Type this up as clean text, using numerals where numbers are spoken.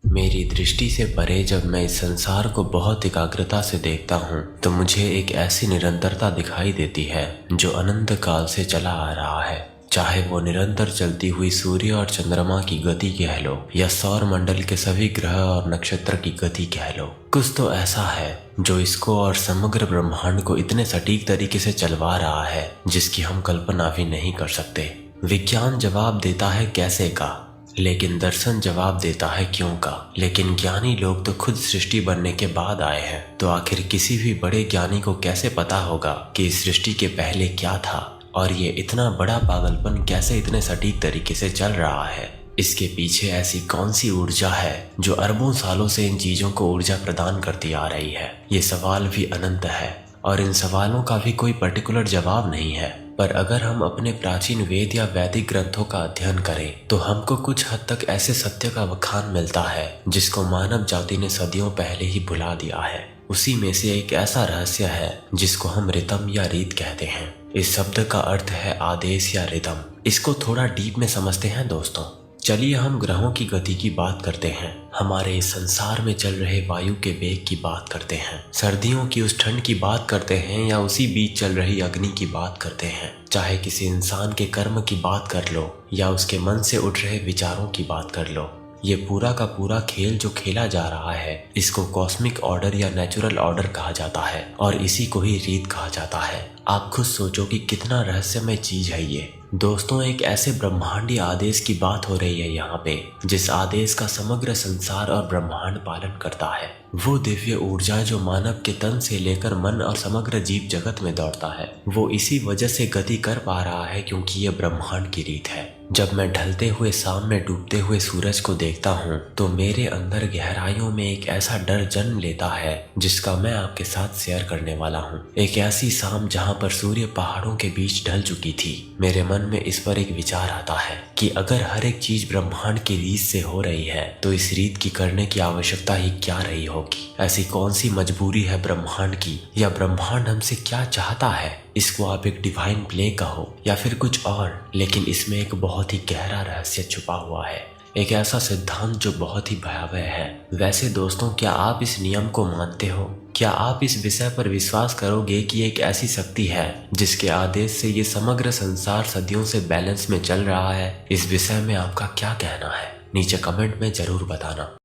मेरी दृष्टि से परे जब मैं इस संसार को बहुत एकाग्रता से देखता हूँ तो मुझे एक ऐसी निरंतरता दिखाई देती है जो अनंत काल से चला आ रहा है। चाहे वो निरंतर चलती हुई सूर्य और चंद्रमा की गति कह लो या सौर मंडल के सभी ग्रह और नक्षत्र की गति कह लो, कुछ तो ऐसा है जो इसको और समग्र ब्रह्मांड को इतने सटीक तरीके से चलवा रहा है जिसकी हम कल्पना भी नहीं कर सकते। विज्ञान जवाब देता है कैसे का, लेकिन दर्शन जवाब देता है क्यों का। लेकिन ज्ञानी लोग तो खुद सृष्टि बनने के बाद आए हैं, तो आखिर किसी भी बड़े ज्ञानी को कैसे पता होगा कि इस सृष्टि के पहले क्या था और ये इतना बड़ा पागलपन कैसे इतने सटीक तरीके से चल रहा है। इसके पीछे ऐसी कौन सी ऊर्जा है जो अरबों सालों से इन चीजों को ऊर्जा प्रदान करती आ रही है। ये सवाल भी अनंत है और इन सवालों का भी कोई पर्टिकुलर जवाब नहीं है। पर अगर हम अपने प्राचीन वेद या वैदिक ग्रंथों का अध्ययन करें तो हमको कुछ हद तक ऐसे सत्य का बखान मिलता है जिसको मानव जाति ने सदियों पहले ही भुला दिया है। उसी में से एक ऐसा रहस्य है जिसको हम रिदम या रीत कहते हैं। इस शब्द का अर्थ है आदेश या रिदम। इसको थोड़ा डीप में समझते हैं दोस्तों। चलिए हम ग्रहों की गति की बात करते हैं, हमारे इस संसार में चल रहे वायु के वेग की बात करते हैं, सर्दियों की उस ठंड की बात करते हैं या उसी बीच चल रही अग्नि की बात करते हैं। चाहे किसी इंसान के कर्म की बात कर लो या उसके मन से उठ रहे विचारों की बात कर लो, ये पूरा का पूरा खेल जो खेला जा रहा है इसको कॉस्मिक ऑर्डर या नेचुरल ऑर्डर कहा जाता है और इसी को ही रीत कहा जाता है। आप खुद सोचो कि कितना रहस्यमय चीज है ये। दोस्तों, एक ऐसे ब्रह्मांडीय आदेश की बात हो रही है यहाँ पे जिस आदेश का समग्र संसार और ब्रह्मांड पालन करता है। वो दिव्य ऊर्जा जो मानव के तन से लेकर मन और समग्र जीव जगत में दौड़ता है, वो इसी वजह से गति कर पा रहा है क्योंकि ये ब्रह्मांड की रीत है। जब मैं ढलते हुए शाम में डूबते हुए सूरज को देखता हूँ तो मेरे अंदर गहराइयों में एक ऐसा डर जन्म लेता है जिसका मैं आपके साथ शेयर करने वाला हूँ। एक ऐसी शाम जहाँ पर सूर्य पहाड़ों के बीच ढल चुकी थी, मेरे मन में इस पर एक विचार आता है कि अगर हर एक चीज ब्रह्मांड की रीत से हो रही है तो इस रीत की करने की आवश्यकता ही क्या रही होगी। ऐसी कौन सी मजबूरी है ब्रह्मांड की, या ब्रह्मांड हमसे क्या चाहता है। इसको आप एक डिवाइन प्ले कहो या फिर कुछ और, लेकिन इसमें एक बहुत ही गहरा रहस्य छुपा हुआ है, एक ऐसा सिद्धांत जो बहुत ही भयावह है। वैसे दोस्तों, क्या आप इस नियम को मानते हो? क्या आप इस विषय पर विश्वास करोगे कि एक ऐसी शक्ति है जिसके आदेश से ये समग्र संसार सदियों से बैलेंस में चल रहा है? इस विषय में आपका क्या कहना है? नीचे कमेंट में जरूर बताना।